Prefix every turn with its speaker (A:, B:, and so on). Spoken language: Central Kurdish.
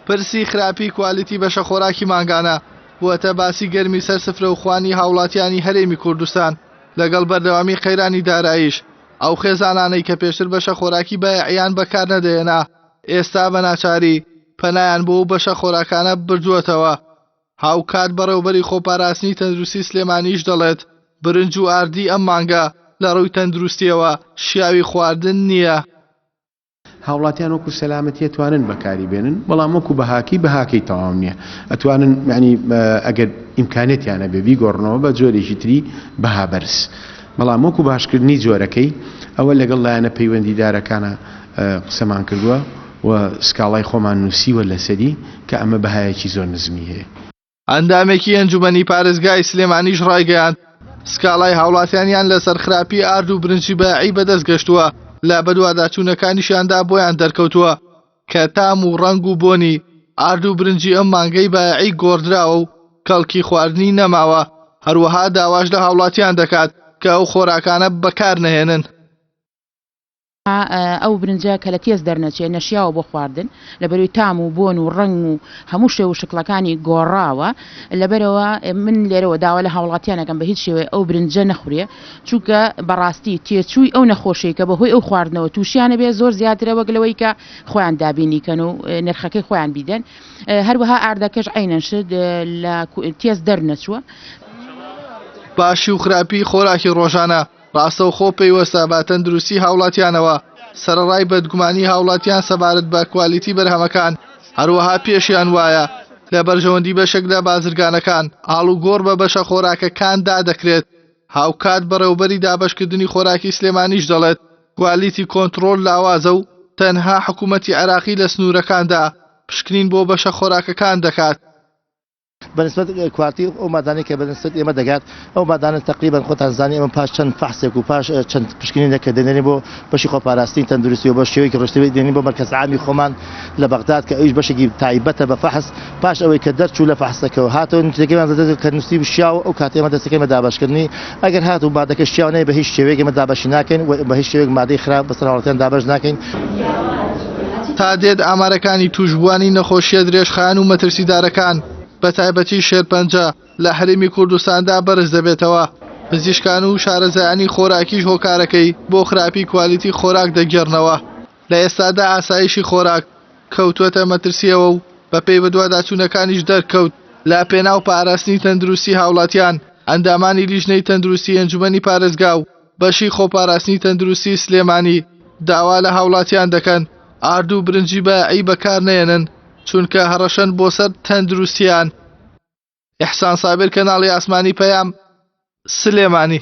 A: پرسی خراپی کوالیتی بەشە خۆراکی مانگانە بووەتە باسی گەرمی سەرسفرە و خوانی هاوڵاتیانی هەرێمی کوردستان لەگەڵ بەردەوامی قەیرانی داراییش ئەو خێزانانەی کە پێشتر بەشە خۆراکی بایعیان بەکار نەدەهێنا ئێستا بە ناچاری پەنایان بۆ ئەو بەشە خۆراکانە بردووەتەوە. هاوکات بەڕێوەبەری خۆپاراستنی تەندروستی سلێمانیش دەڵێت برنج و ئاردی ئەم مانگە لە ڕووی تەندروستیەوە شیاوی خواردن نییە.
B: هاوڵاتیان وەکو سەلامەتی ئەتوانن بەکاری بێنن بەڵام وەکو بەهاکی تەواو نییە. ئەتوانن یعنی ئەگەر ئیمکانێتیانە بێ بیگۆڕنەوە بە جۆرێکی تری بەها بەرز، بەڵام وەکو باشکردنی جۆرەکەی ئەوە لەگەڵ لایەنە پەیوەندیدارەکانە قسەمان کردووە و سکاڵای خۆمان نووسیوە لەسەری کە ئەمە بەهایەکی زۆر نزمی هەیە.
A: ئەندامێکی ئەنجومەنی پارێزگای سلێمانیش ڕایگەیاند سکاڵای هاوڵاتیانیان لەسەر خراپی ئارد و برنجی بایعی بەدەست گەشتووە لە بەدواداچوونەکانیشیاندا بۆیان دەرکەوتووە کە تام و ڕەنگ و بۆنی ئارد و برنجی ئەم مانگەی بایعی گۆڕدراوە و کەڵکی خواردنی نەماوە. هەروەها داواش لە هاوڵاتیان دەکات کە ئەو خۆراکانە بەکار نەهێنن.
C: ئەو برنجە کە لە تێز دەرنەچێت نەشیاوە بۆ خواردن لەبەروی تام و بۆن و ڕنگ و هەموو شێ و شکلەکانی گۆڕاوە لەبەرەوە من لێرەوە داوا لە هاوڵاتیانەکەم بە هیچ شێوەیە ئەو برنجە نەخورێ چونکە بەڕاستی تێچووی ئەو نەخۆشەی کە بەهۆی ئەو خواردنەوە تووشیانە بێ زۆر زیاترە وەک لەوەی کە خۆیان دابینیکەن و نرخەکەی خۆیان بیدەن. هەروەها ئاردەکەش عینەنشت لە تێز دەرنەچووە.
A: باشی و خراپی خۆراکی ڕۆژانە ڕاستە و خۆ پەیوەستە بە تەندروستی هاوڵاتیانەوە. سەرەڕای بەدگومانی هاوڵاتیان سەبارەت بە کوالیتی بەرهەمەکان هەروەها پێشیان وایە لە بەرژەوەندی بەشێک لە بازرگانەکان ئاڵوگۆڕ بە بەشە خۆراکەکان دادەکرێت. هاوکات بەڕێوەبەری دابەشکردنی خۆراکی سلێمانیش دەڵێت کوالیتی کۆنتڕۆل لاوازە و تەنها حکوومەتی عێراقی لە سنوورەکاندا پشکنین بۆ بەشە خۆراکەکان دەکات.
D: بەنسبەت کوارتی ئەو مادانی کە بەنسبەت ئێمە دەگات ئەو مادانە تقریبا خۆتان زانی ئەمە پاش چەند فەحسێک و پاش چەند پشکنینێک کە دێنێ بۆ بەشی خۆپاراستنی تەندروستی و بە شێوەیەکی ڕۆشتەوەی دێنین بۆ مەرکەز عامی خۆمان لە بەغداد کە ئەویش بەشێکی تایبەتە بە فەحس پاش ئەوەی کە دەرچوو لە فەحسەکەەوە هاتەوە نتیجەکەیمان زەدە کە نووسی شیاو ئەو کاتێ ئێمە دەستەکەی دابەشکردنی ئەگەر هاتوو مادەکە شیاو نەیە بە هیچ شێوەیەک ئێمە دابەشی ناکەین و بە هیچ شێوەیەک مادەی خراپ بەسەر هاوڵاتیان دابەش ناکەین.
A: تا دێت ئامارەکانی توشبوانی نەخۆشیە درێژخایەن و مەترسیدارەکان بە تایبەتی شێرپەنجە لە هەرێمی کوردستاندا بەرز دەبێتەوە. پزیشکان و شارەزایانی خۆراکیش هۆکارەکەی بۆ خراپی کوالیتی خۆراک دەگێڕنەوە. لە ئێستادا ئاسایشی خۆراک کەوتووەتە مەترسیەوە و بە پێی بەدواداچوونەکانیش دەرکەوت. لە پێناو پاراستنی تەندروستی هاوڵاتیان ئەندامانی لیژنەی تەندروستی ئەنجومەنی پارێزگا و بەشی خۆپاراستنی تەندروستی سلێمانی داوا لە هاوڵاتیان دەکەن ئارد و برنجی بایعی بەکار نێنن چونکە هەڕەشەن بۆ سەر تەندروستیان. ئیحسان سابر، کەناڵی ئاسمانی پەیام، سلێمانی.